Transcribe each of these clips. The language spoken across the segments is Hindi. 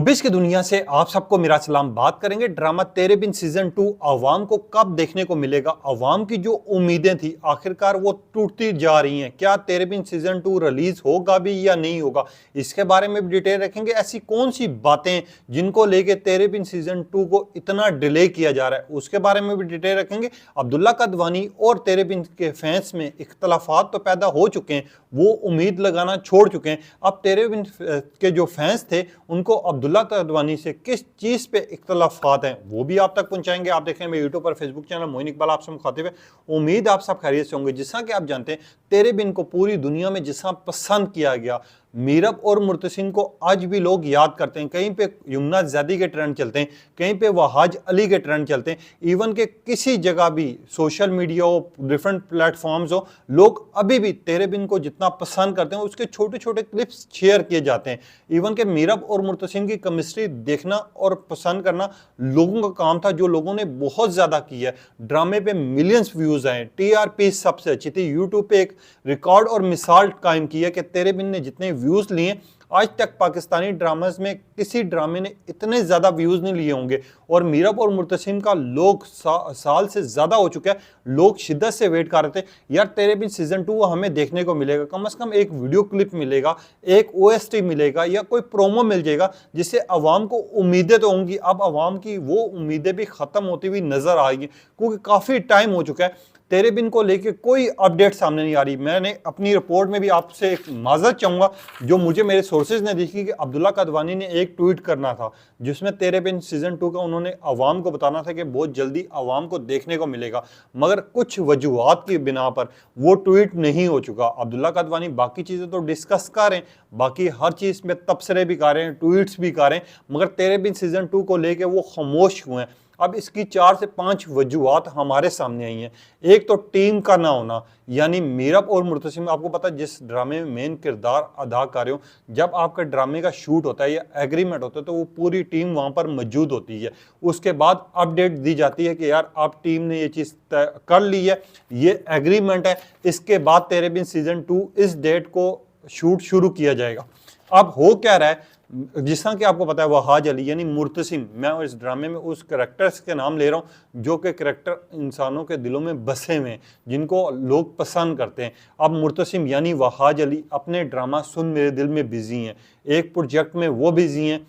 शोबिस की दुनिया से आप सबको मेरा सलाम। बात करेंगे ड्रामा तेरे बिन सीजन 2 अवाम को कब देखने को मिलेगा। अवाम की जो उम्मीदें थी आखिरकार वो टूटती जा रही हैं। क्या तेरे बिन सीजन 2 रिलीज होगा भी या नहीं होगा, इसके बारे में भी डिटेल रखेंगे। ऐसी कौन सी बातें जिनको लेके तेरे बिन सीजन 2 को इतना डिले किया जा रहा है, उसके बारे में भी डिटेल रखेंगे। अब्दुल्ला कदवानी और तेरे बिन के फैंस में इख्तलाफात तो पैदा हो चुके हैं, वो उम्मीद लगाना छोड़ चुके हैं। अब तेरे बिन के जो फैंस थे उनको अब्दुल्ला कदवानी से किस चीज़ पे इख्तलाफात हैं वो भी आप तक पहुंचाएंगे। आप देखें मेरे यूट्यूब पर फेसबुक चैनल मोइन इकबाल आपसे मुखातिब है। उम्मीद आप सब खैरियत से होंगे। जिस तरह कि आप जानते हैं तेरे बिन को पूरी दुनिया में जिस तरह पसंद किया गया, मीरब और मुर्तसिम को आज भी लोग याद करते हैं। कहीं पे यमुना ज़ैदी के ट्रेंड चलते हैं, कहीं पे वहाज अली के ट्रेंड चलते हैं। इवन के किसी जगह भी सोशल मीडिया हो, डिफरेंट प्लेटफॉर्म्स हो, लोग अभी भी तेरे बिन को जितना पसंद करते हैं उसके छोटे छोटे क्लिप्स शेयर किए जाते हैं। इवन के मीरब और मुर्तसिम की केमिस्ट्री देखना और पसंद करना लोगों का काम था, जो लोगों ने बहुत ज़्यादा किया है। ड्रामे पे मिलियंस व्यूज़ आए, TRP सबसे अच्छी थी। यूट्यूब पे एक रिकॉर्ड और मिसाल कायम की है कि तेरे बिन ने जितने व्यूज़ लिए आज तक पाकिस्तानी ड्रामास में किसी ड्रामे ने इतने ज़्यादा व्यूज़ नहीं लिए होंगे। और मीरब और मुर्तसिम का लोग साल से ज़्यादा हो चुका है, लोग शिद्दत से वेट कर रहे थे यार तेरे बिन सीजन 2 हमें देखने को मिलेगा, कम से कम एक वीडियो क्लिप मिलेगा, एक OST मिलेगा या कोई प्रोमो मिल जाएगा जिससे अवाम को उम्मीदें तो होंगी। अब अवाम की वो उम्मीदें भी ख़त्म होती हुई नज़र आएगी क्योंकि काफ़ी टाइम हो चुका है। तेरे बिन को लेके कोई अपडेट सामने नहीं आ रही। मैंने अपनी रिपोर्ट में भी आपसे एक माजरत चाहूँगा, जो मुझे मेरे सोर्सेज ने देखी कि अब्दुल्ला कदवानी ने एक ट्वीट करना था जिसमें तेरे बिन सीजन 2 का उन्होंने अवाम को बताना था कि बहुत जल्दी अवाम को देखने को मिलेगा, मगर कुछ वजूहात की बिना पर वो ट्वीट नहीं हो चुका। अब्दुल्ला कदवानी बाकी चीज़ें तो डिस्कस कर रहे हैं, बाकी हर चीज़ में तबसरे भी कर रहे हैं, ट्वीट्स भी कर रहे हैं, मगर तेरे बिन सीजन 2 को लेके वो खामोश हुए हैं। अब इसकी 4 से 5 वजूहात हमारे सामने आई हैं। एक तो टीम का ना होना, यानी मीरब और मुर्तसिम, आपको पता है जिस ड्रामे में मेन किरदार अदा कर रहे हो, जब आपका ड्रामे का शूट होता है या एग्रीमेंट होता है तो वो पूरी टीम वहाँ पर मौजूद होती है। उसके बाद अपडेट दी जाती है कि यार आप टीम ने ये चीज़ तय कर ली है, ये एग्रीमेंट है, इसके बाद तेरे बिन सीजन 2 इस डेट को शूट शुरू किया जाएगा। अब हो क्या रहा है, जिस तरह कि आपको पता है वहाज अली यानी मुर्तसिम, मैं इस ड्रामे में उस करैक्टर्स के नाम ले रहा हूँ जो कि करैक्टर इंसानों के दिलों में बसे हुए हैं, जिनको लोग पसंद करते हैं। अब मुर्तसिम यानी वहाज अली अपने ड्रामा सुन मेरे दिल में बिजी हैं, एक प्रोजेक्ट में वो बिजी हैं।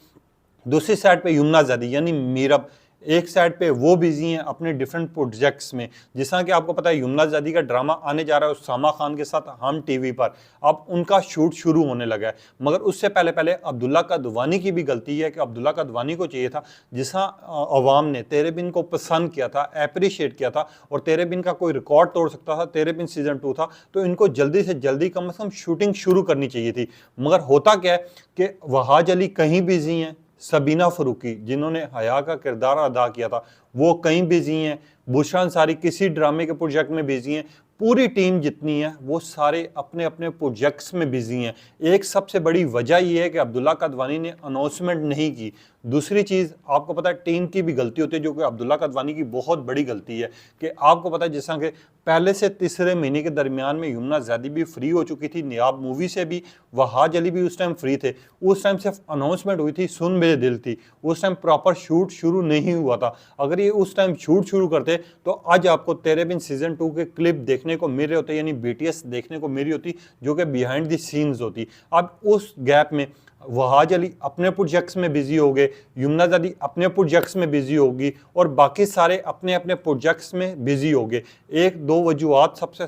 दूसरी साइड पे यमुना ज़ैदी यानी मीरब एक साइड पे वो बिजी हैं अपने डिफरेंट प्रोजेक्ट्स में। जिस तरह कि आपको पता है यमुना ज़ैदी का ड्रामा आने जा रहा है उसामा खान के साथ हम टीवी पर, अब उनका शूट शुरू होने लगा है। मगर उससे पहले पहले अब्दुल्ला कदवानी की भी गलती है कि अब्दुल्ला कदवानी को चाहिए था, जिस तरह अवाम ने तेरे बिन को पसंद किया था, अप्रिशिएट किया था और तेरे बिन का कोई रिकॉर्ड तोड़ सकता था, तेरे बिन सीजन 2 था, तो इनको जल्दी से जल्दी कम से कम शूटिंग शुरू करनी चाहिए थी। मगर होता क्या है कि वहाज अली कहीं बिजी हैं, सबीना फरूकी जिन्होंने हया का किरदार अदा किया था वो कहीं बिजी हैं, बुशरा अंसारी किसी ड्रामे के प्रोजेक्ट में बिजी हैं, पूरी टीम जितनी है वो सारे अपने अपने प्रोजेक्ट्स में बिजी हैं। एक सबसे बड़ी वजह ये है कि अब्दुल्ला कदवानी ने अनाउंसमेंट नहीं की। दूसरी चीज़ आपको पता है टीम की भी गलती होती है, जो कि अब्दुल्ला कदवानी की बहुत बड़ी गलती है कि आपको पता है जिस तरह के पहले से तीसरे महीने के दरमियान में यमुना ज़ैदी भी फ्री हो चुकी थी, नियाब मूवी से भी वहाज अली भी उस टाइम फ्री थे। उस टाइम सिर्फ अनाउंसमेंट हुई थी, सुन मेरे दिल थी, उस टाइम प्रॉपर शूट शुरू नहीं हुआ था। अगर ये उस टाइम शूट शुरू करते तो आज आपको तेरे बिन सीजन 2 के क्लिप देखने को मिल रहे होते, यानी BTS देखने को मिल रही होती, जो कि बिहाइंड द सीन्स होती। अब उस गैप में वहाज अली अपने प्रोजेक्ट्स में बिजी हो गए, यमुना ज़ैदी अपने प्रोजेक्ट्स में बिजी होगी और बाकी सारे अपने अपने प्रोजेक्ट्स में बिजी हो गए। एक दो वजूहत सबसे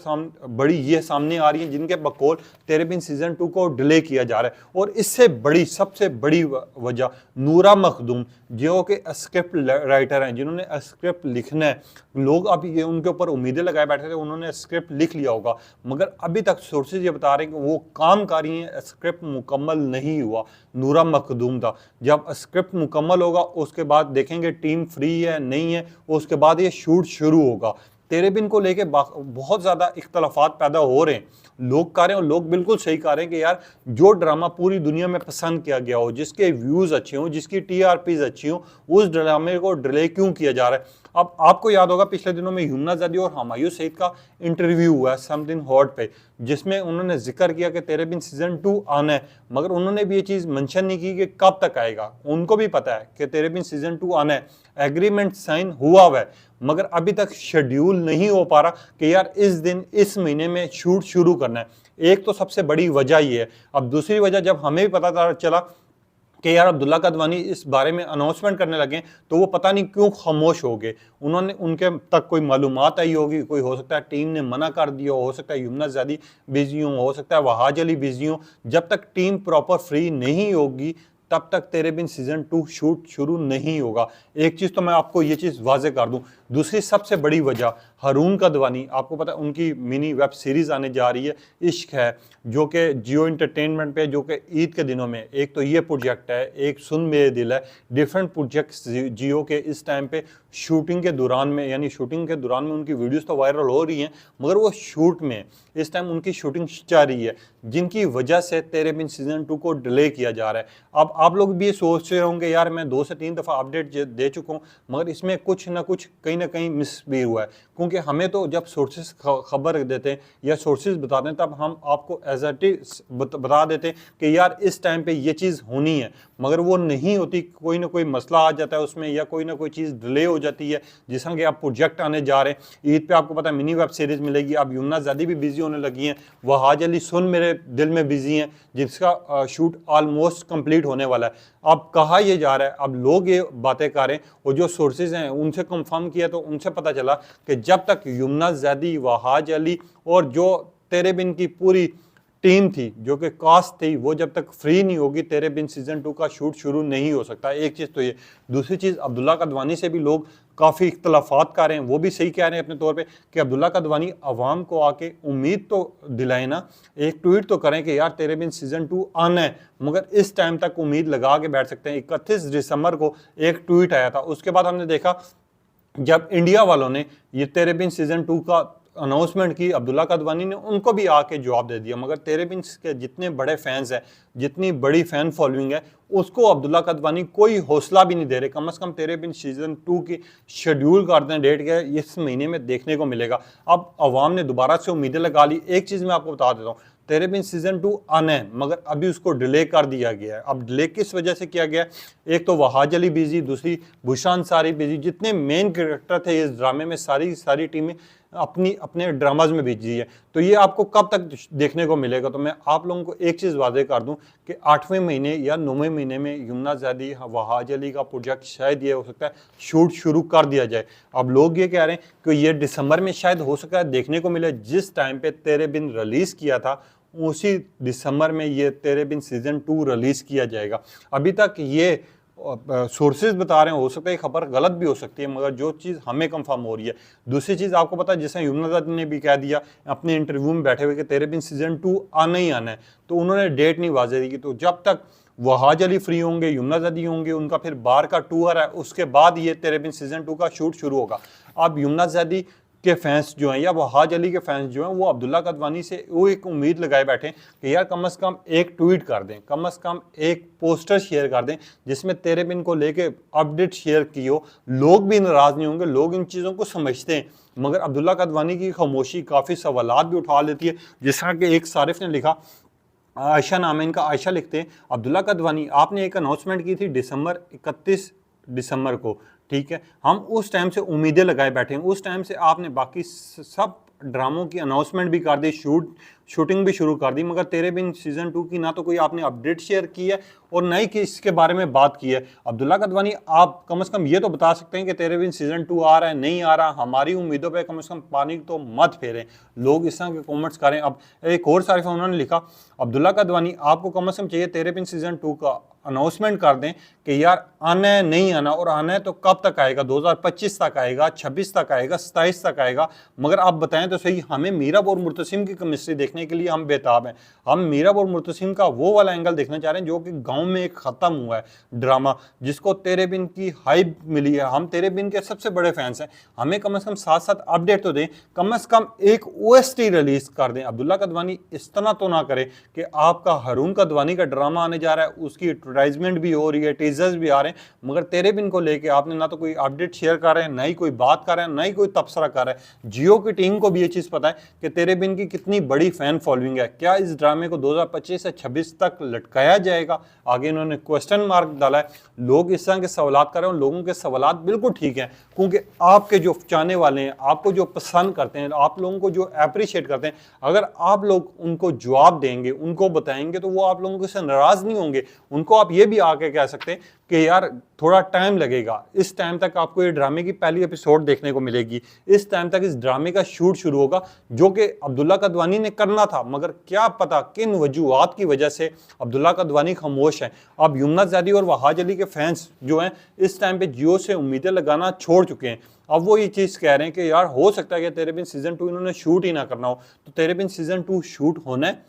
बड़ी ये सामने आ रही हैं जिनके बकौल तेरे बिन सीजन 2 को डिले किया जा रहा है। और इससे बड़ी सबसे बड़ी वजह नूरा मखदूम, जो कि स्क्रिप्ट राइटर हैं, जिन्होंने स्क्रिप्ट लिखना है, लोग अब ये उनके ऊपर उम्मीदें लगाए बैठे थे, उन्होंने स्क्रिप्ट लिख लिया होगा, मगर अभी तक सोर्सेज ये बता रहे हैं कि वो काम कर रही हैं, स्क्रिप्ट मुकम्मल नहीं हुआ। नूरा मखदूम था, जब स्क्रिप्ट मुकम्मल होगा उसके बाद देखेंगे टीम फ्री है नहीं है, उसके बाद ये शूट शुरू होगा। तेरे बिन को लेके बहुत ज़्यादा इख्तलाफात पैदा हो रहे हैं। लोग कह रहे हैं और लोग बिल्कुल सही कह रहे हैं कि यार जो ड्रामा पूरी दुनिया में पसंद किया गया हो, जिसके व्यूज़ अच्छे हों, जिसकी TRPs अच्छी हों, उस ड्रामे को डिले क्यों किया जा रहा है। अब आपको याद होगा पिछले दिनों में यमुना ज़ैदी और हुमायूं सईद का इंटरव्यू हुआ समथिंग हॉट पे, जिसमें उन्होंने जिक्र किया कि तेरे बिन सीजन 2 आना है, मगर उन्होंने भी ये चीज़ मेंशन नहीं की कि कब तक आएगा। उनको भी पता है कि तेरे बिन सीजन 2 आना है, एग्रीमेंट साइन हुआ है, मगर अभी तक शेड्यूल नहीं हो पा रहा कि यार इस दिन इस महीने में शूट शुरू करना है। एक तो सबसे बड़ी वजह ये है। अब दूसरी वजह, जब हमें भी पता चला कि यार अब्दुल्ला कदवानी इस बारे में अनाउंसमेंट करने लगे, तो वो पता नहीं क्यों खामोश हो गए। उनके तक कोई मालूमात आई होगी, कोई हो सकता है टीम ने मना कर दिया हो सकता है यमुना ज़ैदी बिजी हो सकता है वहाज अली बिजी हो। जब तक टीम प्रॉपर फ्री नहीं होगी तब तक तेरे बिन सीजन 2 शूट शुरू नहीं होगा। एक चीज़ तो मैं आपको ये चीज़ वाजे कर दूं। दूसरी सबसे बड़ी वजह, हारून कदवानी, आपको पता है उनकी मिनी वेब सीरीज़ आने जा रही है इश्क है, जो कि जियो एंटरटेनमेंट पे, जो कि ईद के दिनों में, एक तो ये प्रोजेक्ट है, एक सुन मेरे दिल है, डिफरेंट प्रोजेक्ट्स जियो के इस टाइम पे शूटिंग के दौरान में, यानी शूटिंग के दौरान में उनकी वीडियोस तो वायरल हो रही हैं, मगर वो शूट में इस टाइम उनकी शूटिंग जा रही है, जिनकी वजह से तेरे बिन सीजन 2 को डिले किया जा रहा है। अब आप लोग भी ये सोच रहे होंगे यार मैं 2 से 3 दफ़ा अपडेट दे चुका हूँ, मगर इसमें कुछ ना कुछ कहीं ना कहीं मिस भी हुआ है, क्योंकि हमें तो जब सोर्सेज खबर देते हैं या सोर्सेज बताते हैं तब हम आपको एज इट इज बता देते हैं कि यार इस टाइम पे ये चीज़ होनी है, मगर वो नहीं होती। कोई ना कोई मसला आ जाता है उसमें, या कोई ना कोई चीज़ डिले हो जाती है। जिस तरह के आप प्रोजेक्ट आने जा रहे हैं, ईद पे आपको पता है मिनी वेब सीरीज़ मिलेगी। अब यमुना ज़ैदी भी बिजी होने लगी हैं, वहाज अली सुन मेरे दिल में बिजी हैं, जिसका शूट ऑलमोस्ट कंप्लीट होने वाला है। अब कहा यह जा रहा है, अब लोग ये बातें कर रहे हैं, और जो सोर्सेज हैं उनसे कंफर्म किया तो उनसे पता चला कि जब तक यमुना ज़ैदी, वहाज अली और जो तेरे बिन की पूरी टीम थी, जो कि कास्ट थी, वो जब तक फ्री नहीं होगी तेरे बिन सीजन 2 का शूट शुरू नहीं हो सकता। एक चीज़ तो ये। दूसरी चीज़, अब्दुल्ला कदवानी से भी लोग काफ़ी इख्तलाफात कर रहे हैं, वो भी सही कह रहे हैं अपने तौर पे कि अब्दुल्ला कदवानी अवाम को आके उम्मीद तो दिलाए ना, एक ट्वीट तो करें कि यार तेरे बिन सीजन 2 आना है, मगर इस टाइम तक उम्मीद लगा के बैठ सकते हैं। 31 दिसंबर को एक ट्वीट आया था, उसके बाद हमने देखा जब इंडिया वालों ने ये तेरे बिन सीजन 2 का अनाउंसमेंट की, अब्दुल्ला कदवानी ने उनको भी आके जवाब दे दिया, मगर तेरे बिन के जितने बड़े फैंस हैं, जितनी बड़ी फ़ैन फॉलोइंग है, उसको अब्दुल्ला कदवानी कोई हौसला भी नहीं दे रहे। कम से कम तेरे बिन सीजन 2 की शेड्यूल कर दें डेट के, इस महीने में देखने को मिलेगा। अब अवाम ने दोबारा से उम्मीदें लगा ली। एक चीज़ मैं आपको बता देता हूँ, तेरे बिन सीजन 2 आना है, मगर अभी उसको डिले कर दिया गया है। अब डिले किस वजह से किया गया है? एक तो वहाज अली बिजी, दूसरी बुशरा अंसारी बिजी, जितने मेन कैरेक्टर थे इस ड्रामे में, सारी टीमें अपने ड्रामाज में बिजी है। तो ये आपको कब तक देखने को मिलेगा? तो मैं आप लोगों को एक चीज़ वादे कर दूं कि 8वें महीने या 9वें महीने में यमुना ज़ैदी, वहाज अली का प्रोजेक्ट शायद ये हो सकता है शूट शुरू कर दिया जाए। अब लोग ये कह रहे हैं कि ये दिसंबर में शायद हो सकता है देखने को मिले। जिस टाइम पे तेरे बिन रिलीज़ किया था उसी दिसंबर में ये तेरे बिन सीजन 2 रिलीज़ किया जाएगा। अभी तक ये सोर्सेज बता रहे हैं, हो सकता है खबर गलत भी हो सकती है, मगर जो चीज़ हमें कंफर्म हो रही है। दूसरी चीज़ आपको पता है, जैसे यमुना ज़ैदी ने भी कह दिया अपने इंटरव्यू में बैठे हुए कि तेरे बिन सीजन 2 आना ही आना है, तो उन्होंने डेट नहीं वाज़ेह दी। तो जब तक वहाज अली फ्री होंगे, यमुना ज़ैदी होंगे, उनका फिर बाहर का टूर है, उसके बाद ये तेरे बिन सीजन 2 का शूट शुरू होगा। अब यमुना ज़ैदी के फैंस जो हैं या वहाज अली के फैंस जो हैं, वो अब्दुल्ला कदवानी से वो एक उम्मीद लगाए बैठे हैं कि यार कम से कम एक ट्वीट कर दें, कम से कम एक पोस्टर शेयर कर दें जिसमें तेरे बिन को लेके अपडेट शेयर की हो। लोग भी नाराज़ नहीं होंगे, लोग इन चीज़ों को समझते हैं, मगर अब्दुल्ला कदवानी की खामोशी काफ़ी सवालात भी उठा लेती है। जिस तरह के एक सारिफ ने लिखा, आयशा नाम है इनका, आयशा लिखते हैं, अब्दुल्ला कदवानी आपने एक अनाउंसमेंट की थी 31 दिसंबर को, ठीक है, हम उस टाइम से उम्मीदें लगाए बैठे हैं, उस टाइम से आपने बाकी सब ड्रामों की अनाउंसमेंट भी कर दी, शूटिंग भी शुरू कर दी, मगर तेरे बिन सीजन 2 की ना तो कोई आपने अपडेट शेयर की है और ना ही कि इसके बारे में बात की है। अब्दुल्ला कदवानी आप कम से कम ये तो बता सकते हैं कि तेरे बिन सीजन 2 आ रहा है, नहीं आ रहा, हमारी उम्मीदों पे कम से कम पानी तो मत फेरें। लोग इस तरह के कमेंट्स करें। अब एक और सारिफा उन्होंने लिखा, अब्दुल्ला कदवानी आपको कम से कम चाहिए तेरे बिन सीजन 2 का अनाउंसमेंट कर दें कि यार आना है नहीं आना, और आना है तो कब तक आएगा, 2025 तक आएगा, 26 तक आएगा, 27 तक आएगा। मगर आप बताएं तो सही, हमें मीरब और मुर्तसिम की केमिस्ट्री देखने के लिए हम बेताब हैं। हम मीरब और मुर्तसिम का वो वाला एंगल देखना चाह रहे हैं जो कि गाँव में एक खत्म हुआ है ड्रामा, जिसको तेरे बिन की हाइप मिली है। हम तेरे बिन के सबसे बड़े फैंस हैं, हमें कम से कम साथ साथ अपडेट तो दें, कम से कम एक ओएसटी रिलीज कर दें। अब्दुल्ला कदवानी इस तरह तो ना करे कि आपका हारून कदवानी का ड्रामा आने जा रहा है, उसकी एडवर्टाइजमेंट भी हो रही है, टीजर्स भी आ रहे हैं, मगर तेरे बिन को लेके आपने ना तो कोई अपडेट शेयर कर रहे हैं, ना ही कोई बात कर रहे हैं, ना ही कोई तबसरा कर रहा है। जियो की टीम को भी ये चीज पता है कि तेरे बिन की कितनी बड़ी फैन फॉलोइंग है। क्या इस ड्रामे को 2025 से 26 तक लटकाया जाएगा? आगे इन्होंने क्वेश्चन मार्क डाला है। लोग इस तरह के सवाल कर रहे हैं, लोगों के सवाल बिल्कुल ठीक हैं, क्योंकि आपके जो चाहने वाले हैं, आपको जो पसंद करते हैं, आप लोगों को जो अप्रिशिएट करते हैं, अगर आप लोग उनको जवाब देंगे, उनको बताएंगे, तो वो आप लोगों से नाराज नहीं होंगे। उनको आप ये भी आके कह सकते हैं कि यार थोड़ा टाइम लगेगा, इस टाइम तक आपको ये ड्रामे की पहली एपिसोड देखने को मिलेगी, इस टाइम तक इस ड्रामे का शूट शुरू होगा, जो कि अब्दुल्ला कदवानी ने करना था, मगर क्या पता किन वजूहात की वजह से अब्दुल्ला कदवानी खामोश है। अब युमना ज़ैदी और वहाज अली के फैंस जो हैं इस टाइम पे जियो से उम्मीदें लगाना छोड़ चुके हैं। अब वो ये चीज़ कह रहे हैं कि यार हो सकता है कि तेरे बिन सीजन 2 इन्होंने शूट ही ना करना हो, तो तेरे बिन सीजन 2 शूट होना है,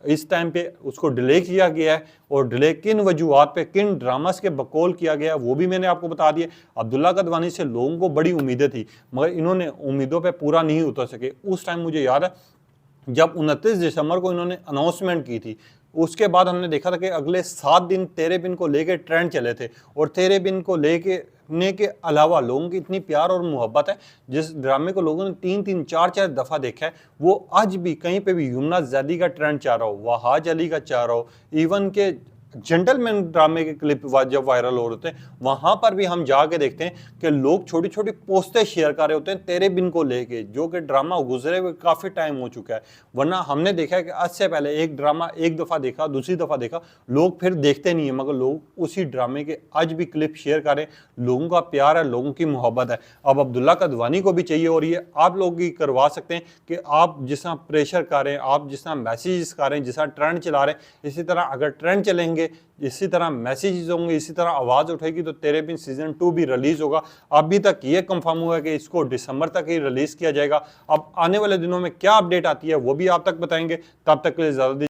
इस टाइम पे उसको डिले किया गया है, और डिले किन वजूहात पे, किन ड्रामास के बकौल किया गया है, वो भी मैंने आपको बता दिया। अब्दुल्ला कदवानी से लोगों को बड़ी उम्मीदें थी, मगर इन्होंने उम्मीदों पे पूरा नहीं उतर सके। उस टाइम मुझे याद है जब 29 दिसंबर को इन्होंने अनाउंसमेंट की थी, उसके बाद हमने देखा था कि अगले 7 दिन तेरे बिन को लेके ट्रेंड चले थे, और तेरे बिन को लेके ने के अलावा लोगों की इतनी प्यार और मोहब्बत है, जिस ड्रामे को लोगों ने 3-3, 4-4 दफ़ा देखा है, वो आज भी कहीं पे भी युमना ज़ैदी का ट्रेंड चाह रहा हो, वहाज अली का चाह रहा हो, इवन के जेंटलमैन ड्रामे के क्लिप जब वायरल हो रहे हैं, वहां पर भी हम जाके देखते हैं कि लोग छोटी छोटी पोस्टें शेयर कर रहे होते हैं तेरे बिन को लेके, जो कि ड्रामा गुजरे हुए काफ़ी टाइम हो चुका है। वरना हमने देखा है कि आज से पहले एक ड्रामा एक दफ़ा देखा, दूसरी दफ़ा देखा, लोग फिर देखते नहीं है, मगर लोग उसी ड्रामे के आज भी क्लिप शेयर करें। लोगों का प्यार है, लोगों की मोहब्बत है। अब अब्दुल्ला कदवानी को भी चाहिए, और ये आप लोग ही करवा सकते हैं कि आप जिस तरह प्रेशर कर रहे हैं, आप जिस तरह मैसेजेस कर रहे हैं, जिस तरह ट्रेंड चला रहे हैं, इसी तरह अगर ट्रेंड चलेंगे, इसी तरह मैसेजेस होंगे, इसी तरह आवाज़ उठेगी, तो तेरे बिन सीजन 2 भी रिलीज होगा। अभी तक ये कंफर्म हुआ है कि इसको दिसंबर तक ही रिलीज किया जाएगा। अब आने वाले दिनों में क्या अपडेट आती है वो भी आप तक बताएंगे। तब तक के लिए ज़्यादा